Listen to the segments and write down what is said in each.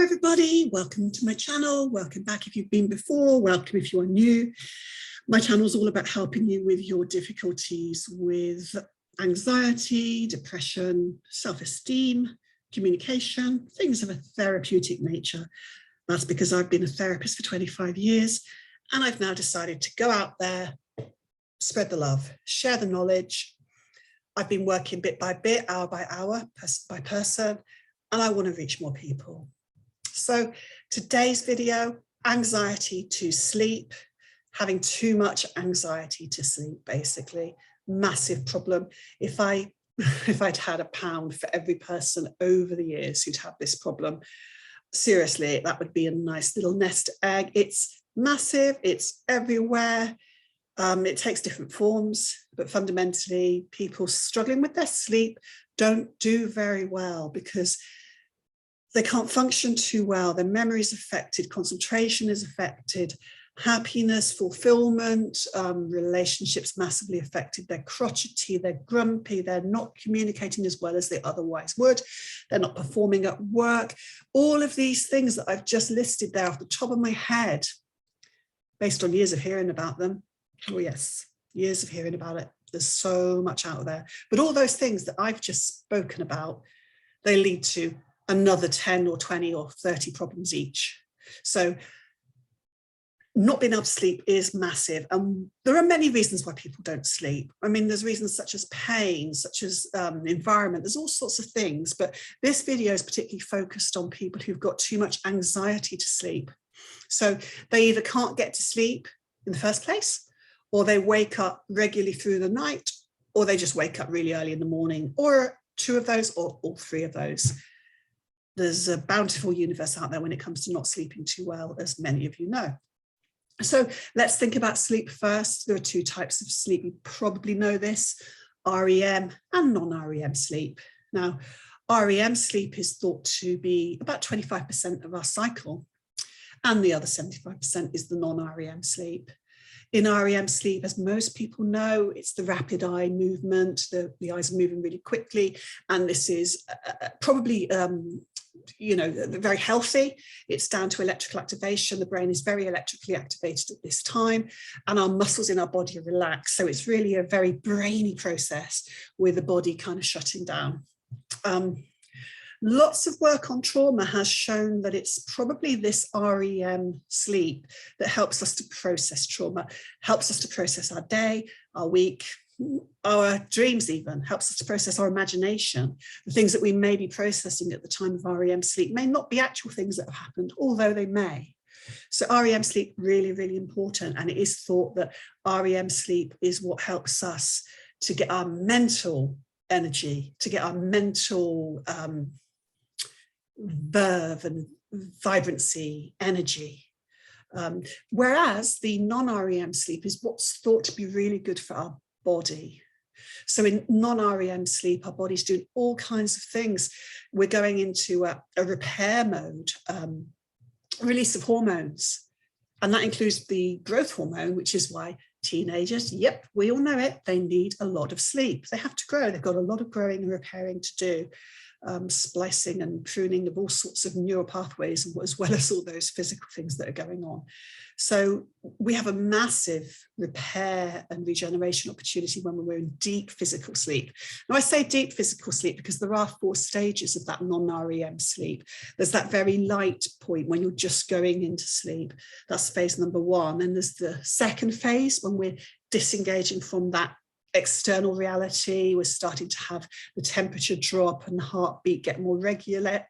everybody, welcome to my channel. Welcome back if you've been before, welcome if you are new. My channel is all about helping you with your difficulties with anxiety, depression, self-esteem, communication, things of a therapeutic nature. That's because I've been a therapist for 25 years and I've now decided to go out there, spread the love, share the knowledge. I've been working bit by bit, hour by hour, person by person, and I want to reach more people. So today's video, anxiety to sleep, having too much anxiety to sleep, basically, massive problem. If I'd had £1 for every person over the years who'd had this problem, seriously, that would be a nice little nest egg. It's massive, it's everywhere. It takes different forms, but fundamentally people struggling with their sleep don't do very well because they can't function too well. Their memory is affected, concentration is affected, happiness, fulfillment, relationships massively affected. They're crotchety, they're grumpy, they're not communicating as well as they otherwise would. They're not performing at work. All of these things that I've just listed there off the top of my head, based on years of hearing about them. Oh yes, years of hearing about it. There's so much out there. But all those things that I've just spoken about, they lead to another 10 or 20 or 30 problems each. So not being able to sleep is massive. And there are many reasons why people don't sleep. I mean, there's reasons such as pain, such as environment, there's all sorts of things. But this video is particularly focused on people who've got too much anxiety to sleep. So they either can't get to sleep in the first place, or they wake up regularly through the night, or they just wake up really early in the morning, or two of those, or all three of those. There's a bountiful universe out there when it comes to not sleeping too well, as many of you know. So let's think about sleep first. There are two types of sleep. You probably know this, REM and non-REM sleep. Now, REM sleep is thought to be about 25% of our cycle, and the other 75% is the non-REM sleep. In REM sleep, as most people know, it's the rapid eye movement. The eyes are moving really quickly, and this is probably very healthy. It's down to electrical activation. The brain is very electrically activated at this time, and our muscles in our body are relaxed. So it's really a very brainy process with the body kind of shutting down. Lots of work on trauma has shown that it's probably this REM sleep that helps us to process trauma, helps us to process our day, our week, our dreams even, helps us to process our imagination. The things that we may be processing at the time of REM sleep may not be actual things that have happened, although they may. So REM sleep, really, really important. And it is thought that REM sleep is what helps us to get our mental energy, to get our mental verve and vibrancy, energy. Whereas the non-REM sleep is what's thought to be really good for our body. So in non-REM sleep, our body's doing all kinds of things. We're going into a repair mode, release of hormones, and that includes the growth hormone, which is why teenagers, yep, we all know it, they need a lot of sleep. They have to grow. They've got a lot of growing and repairing to do. Splicing and pruning of all sorts of neural pathways, as well as all those physical things that are going on. So we have a massive repair and regeneration opportunity when we're in deep physical sleep. Now I say deep physical sleep because there are 4 stages of that non-REM sleep. There's that very light point when you're just going into sleep. That's phase number 1. And there's the second phase when we're disengaging from that external reality. We're starting to have the temperature drop and the heartbeat get more regular.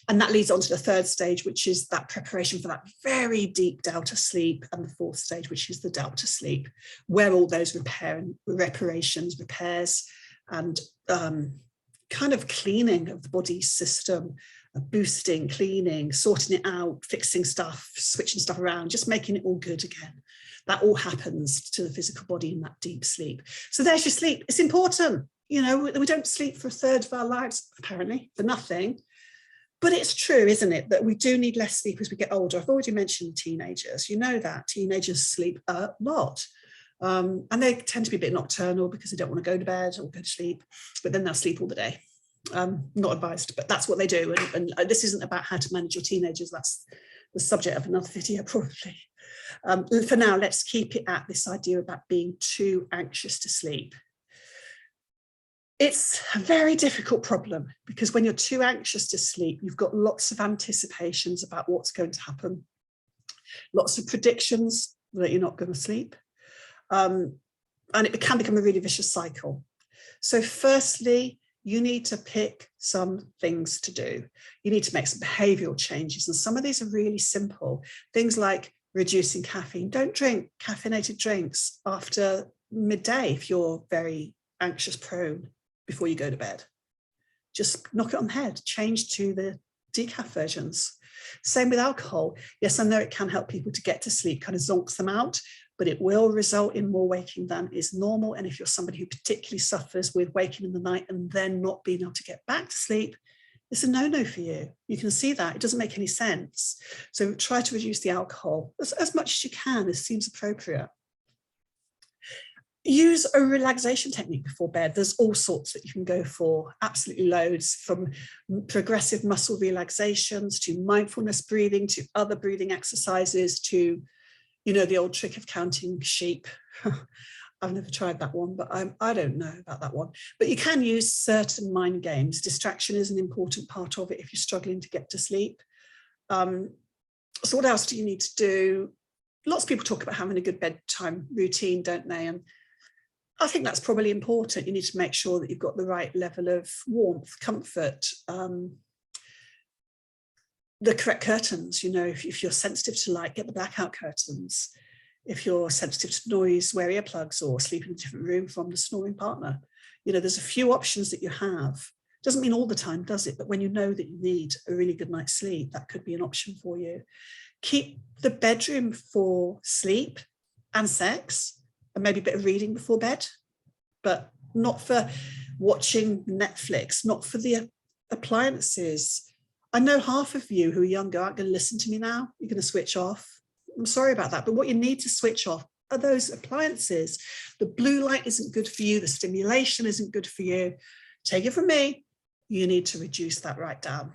And that leads on to the 3rd stage, which is that preparation for that very deep delta sleep, and the 4th stage, which is the delta sleep, where all those repairs and kind of cleaning of the body system, boosting, cleaning, sorting it out, fixing stuff, switching stuff around, just making it all good again. That all happens to the physical body in that deep sleep. So there's your sleep. It's important. You know, we don't sleep for 1/3 of our lives, apparently, for nothing. But it's true, isn't it, that we do need less sleep as we get older. I've already mentioned teenagers. You know that. Teenagers sleep a lot. And they tend to be a bit nocturnal because they don't want to go to bed or go to sleep, but then they'll sleep all the day. Not advised, but that's what they do. And this isn't about how to manage your teenagers. That's the subject of another video, probably. For now, let's keep it at this idea about being too anxious to sleep. It's a very difficult problem because when you're too anxious to sleep, you've got lots of anticipations about what's going to happen, lots of predictions that you're not going to sleep. And it can become a really vicious cycle. So firstly, you need to pick some things to do. You need to make some behavioral changes. And some of these are really simple. Things like reducing caffeine. Don't drink caffeinated drinks after midday if you're very anxious prone before you go to bed. Just knock it on the head. Change to the decaf versions. Same with alcohol. Yes, I know it can help people to get to sleep, kind of zonks them out, but it will result in more waking than is normal. And if you're somebody who particularly suffers with waking in the night and then not being able to get back to sleep, it's a no-no for you. You can see that. It doesn't make any sense. So try to reduce the alcohol as much as you can, as seems appropriate. Use a relaxation technique before bed. There's all sorts that you can go for, absolutely loads, from progressive muscle relaxations to mindfulness breathing to other breathing exercises to, you know, the old trick of counting sheep. I've never tried that one, but I don't know about that one. But you can use certain mind games. Distraction is an important part of it if you're struggling to get to sleep. So what else do you need to do? Lots of people talk about having a good bedtime routine, don't they? And I think that's probably important. You need to make sure that you've got the right level of warmth, comfort, the correct curtains. You know, if you're sensitive to light, get the blackout curtains. If you're sensitive to noise, wear earplugs or sleep in a different room from the snoring partner. You know, there's a few options that you have. Doesn't mean all the time, does it? But when you know that you need a really good night's sleep, that could be an option for you. Keep the bedroom for sleep and sex, and maybe a bit of reading before bed, but not for watching Netflix, not for the appliances. I know half of you who are younger aren't going to listen to me now. You're going to switch off. I'm sorry about that, but what you need to switch off are those appliances. The blue light isn't good for you. The stimulation isn't good for you. Take it from me. You need to reduce that right down.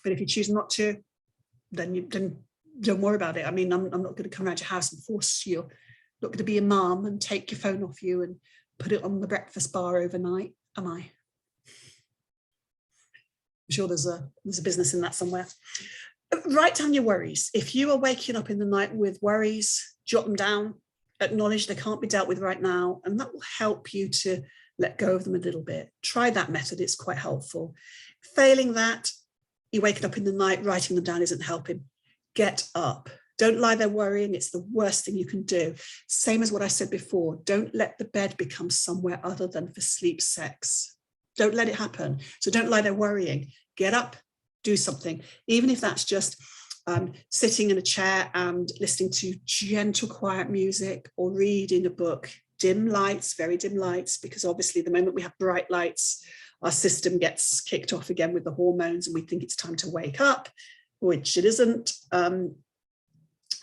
But if you choose not to, then don't worry about it. I mean, I'm not going to come around your house and force you. I'm not going to be a mum and take your phone off you and put it on the breakfast bar overnight, am I? I'm sure there's a business in that somewhere. Write down your worries. If you are waking up in the night with worries, jot them down, acknowledge they can't be dealt with right now, and that will help you to let go of them a little bit. Try that method, it's quite helpful. Failing that, you're waking up in the night, writing them down isn't helping. Get up. Don't lie there worrying, it's the worst thing you can do. Same as what I said before, don't let the bed become somewhere other than for sleep sex. Don't let it happen. So don't lie there worrying. Get up, do something, even if that's just sitting in a chair and listening to gentle, quiet music or reading a book. Dim lights, very dim lights, because obviously the moment we have bright lights, our system gets kicked off again with the hormones and we think it's time to wake up, which it isn't.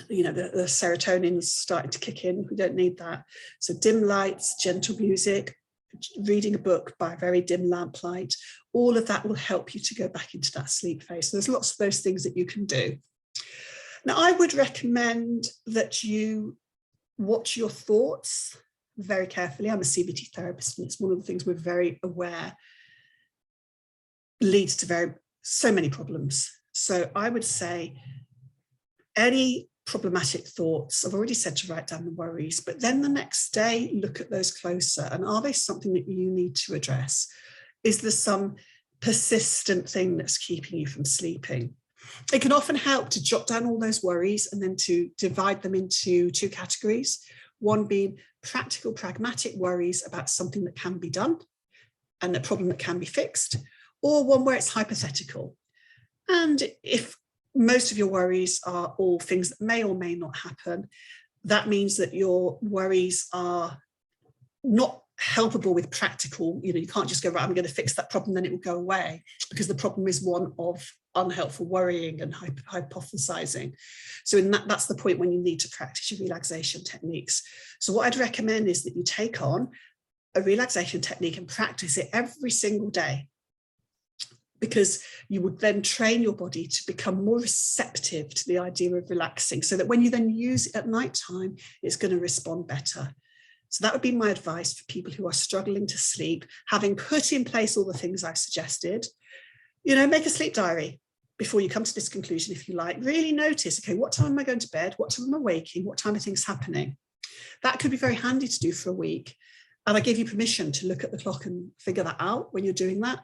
You know, the serotonin is starting to kick in. We don't need that. So dim lights, gentle music, reading a book by a very dim lamplight, all of that will help you to go back into that sleep phase. So there's lots of those things that you can do. Now, I would recommend that you watch your thoughts very carefully. I'm a CBT therapist, and it's one of the things we're very aware leads to so many problems. So I would say any problematic thoughts, I've already said to write down the worries, but then the next day, look at those closer. And are they something that you need to address? Is there some persistent thing that's keeping you from sleeping? It can often help to jot down all those worries and then to divide them into two categories. One being practical, pragmatic worries about something that can be done and a problem that can be fixed, or one where it's hypothetical. And if most of your worries are all things that may or may not happen, that means that your worries are not helpable with practical, you know, you can't just go, right, I'm going to fix that problem, then it will go away, because the problem is one of unhelpful worrying and hypothesizing. So that's the point when you need to practice your relaxation techniques. So what I'd recommend is that you take on a relaxation technique and practice it every single day. because you would then train your body to become more receptive to the idea of relaxing, so that when you then use it at nighttime, it's going to respond better. So that would be my advice for people who are struggling to sleep, having put in place all the things I've suggested. Make a sleep diary before you come to this conclusion, if you like. Really notice, okay, what time am I going to bed? What time am I waking? What time are things happening? That could be very handy to do for a week. And I give you permission to look at the clock and figure that out when you're doing that.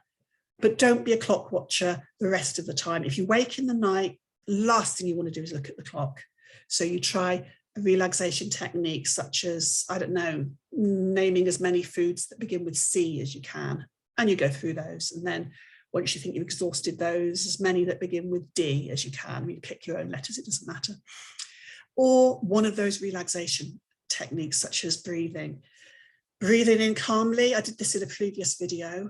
But don't be a clock watcher the rest of the time. If you wake in the night, last thing you want to do is look at the clock. So you try a relaxation technique such as, I don't know, naming as many foods that begin with C as you can. And you go through those. And then once you think you've exhausted those, as many that begin with D as you can. You pick your own letters, it doesn't matter. Or one of those relaxation techniques such as breathing. Breathing in calmly. I did this in a previous video.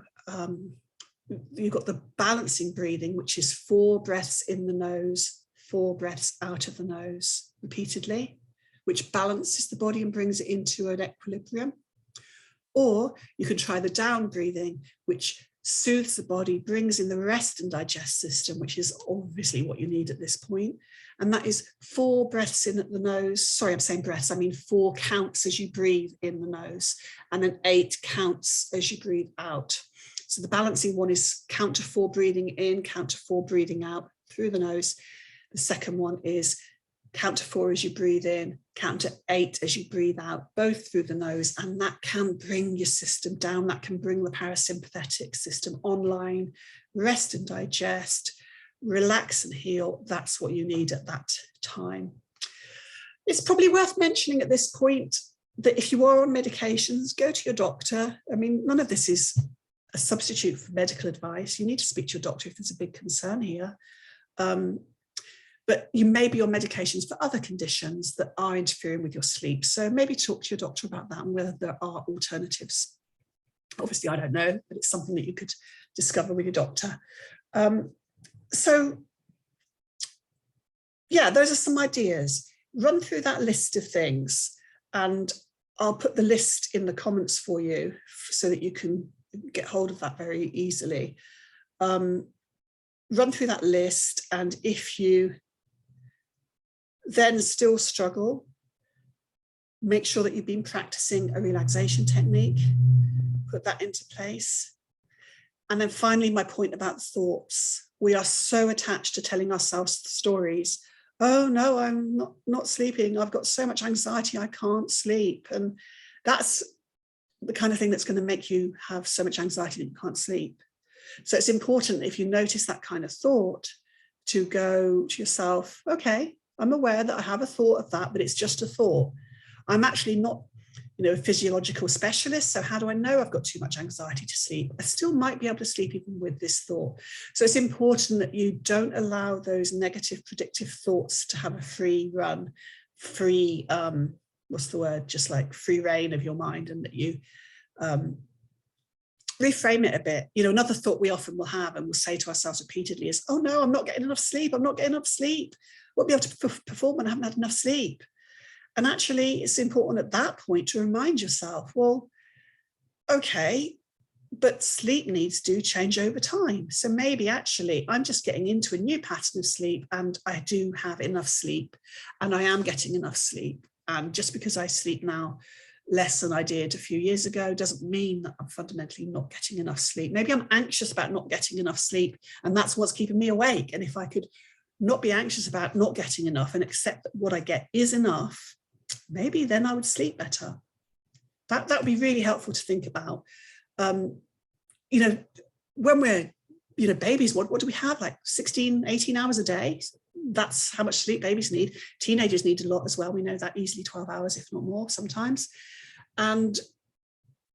You've got the balancing breathing, which is 4 breaths in the nose, 4 breaths out of the nose repeatedly, which balances the body and brings it into an equilibrium. Or you can try the down breathing, which soothes the body, brings in the rest and digest system, which is obviously what you need at this point. And that is 4 breaths in at the nose. Sorry, I'm saying breaths. I mean 4 counts as you breathe in the nose, and then 8 counts as you breathe out. So the balancing one is count to 4 breathing in, count to 4 breathing out through the nose. The second one is count to 4 as you breathe in, count to 8 as you breathe out, both through the nose. And that can bring your system down. That can bring the parasympathetic system online, rest and digest, relax and heal. That's what you need at that time. It's probably worth mentioning at this point that if you are on medications, go to your doctor. I mean, none of this is a substitute for medical advice. You need to speak to your doctor if there's a big concern here. But you may be on medications for other conditions that are interfering with your sleep. So maybe talk to your doctor about that and whether there are alternatives. Obviously, I don't know, but it's something that you could discover with your doctor. So yeah, those are some ideas. Run through that list of things, and I'll put the list in the comments for you so that you can get hold of that very easily. Run through that list, and if you then still struggle, make sure that you've been practicing a relaxation technique, put that into place. And then finally, my point about thoughts. We are so attached to telling ourselves stories. Oh no, I'm not sleeping. I've got so much anxiety, I can't sleep. And that's the kind of thing that's going to make you have so much anxiety that you can't sleep. So it's important, if you notice that kind of thought, to go to yourself, okay, I'm aware that I have a thought of that, but it's just a thought. I'm actually not, a physiological specialist. So how do I know I've got too much anxiety to sleep? I still might be able to sleep even with this thought. So it's important that you don't allow those negative predictive thoughts to have a free run, just like free reign of your mind, and that you reframe it a bit. Another thought we often will have and we'll say to ourselves repeatedly is, oh no, I'm not getting enough sleep. I'm not getting enough sleep. Won't be able to perform when I haven't had enough sleep. And actually, it's important at that point to remind yourself, well, okay, but sleep needs do change over time. So maybe actually I'm just getting into a new pattern of sleep, and I do have enough sleep, and I am getting enough sleep. And just because I sleep now less than I did a few years ago doesn't mean that I'm fundamentally not getting enough sleep. Maybe I'm anxious about not getting enough sleep, and that's what's keeping me awake. And if I could not be anxious about not getting enough and accept that what I get is enough, maybe then I would sleep better. That would be really helpful to think about. When we're, babies, what do we have? Like 16, 18 hours a day? That's how much sleep babies need. Teenagers need a lot as well. We know that, easily 12 hours, if not more sometimes. And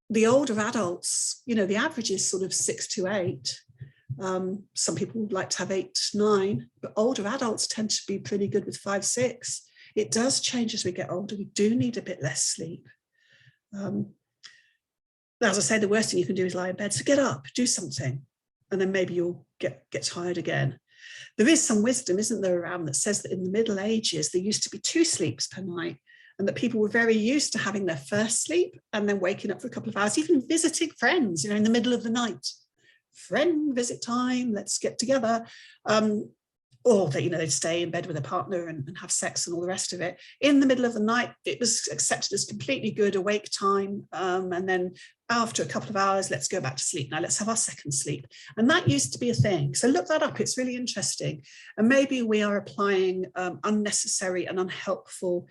the older adults, the average is sort of 6 to 8. Some people would like to have 8 to 9, but older adults tend to be pretty good with 5, 6. It does change as we get older. We do need a bit less sleep. As I say, the worst thing you can do is lie in bed. So get up, do something, and then maybe you'll get tired again. There is some wisdom, isn't there, around that says that in the Middle Ages, there used to be 2 sleeps per night, and that people were very used to having their first sleep and then waking up for a couple of hours, even visiting friends, in the middle of the night. friend visit time, let's get together. Or that, they'd stay in bed with a partner and have sex and all the rest of it. In the middle of the night, it was accepted as completely good awake time. And then after a couple of hours, let's go back to sleep. Now let's have our second sleep. And that used to be a thing. So look that up. It's really interesting. And maybe we are applying unnecessary and unhelpful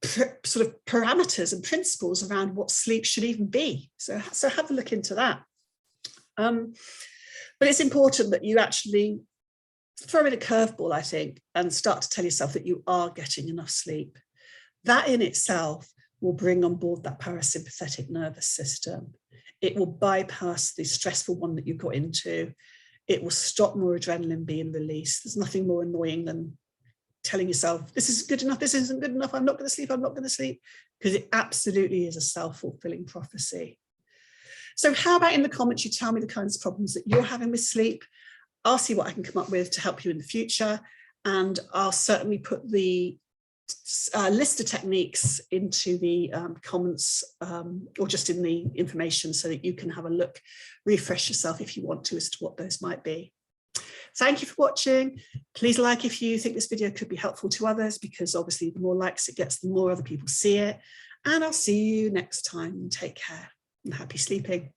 sort of parameters and principles around what sleep should even be. So have a look into that. But it's important that you actually throw in a curveball, I think, and start to tell yourself that you are getting enough sleep. That in itself will bring on board that parasympathetic nervous system. It will bypass the stressful one that you got into. It will stop more adrenaline being released. There's nothing more annoying than telling yourself, this is good enough, this isn't good enough, I'm not going to sleep, I'm not going to sleep, because it absolutely is a self-fulfilling prophecy. So how about in the comments you tell me the kinds of problems that you're having with sleep? I'll see what I can come up with to help you in the future. And I'll certainly put the list of techniques into the comments or just in the information so that you can have a look, refresh yourself if you want to as to what those might be. Thank you for watching. Please like if you think this video could be helpful to others, because obviously the more likes it gets, the more other people see it. And I'll see you next time. Take care and happy sleeping.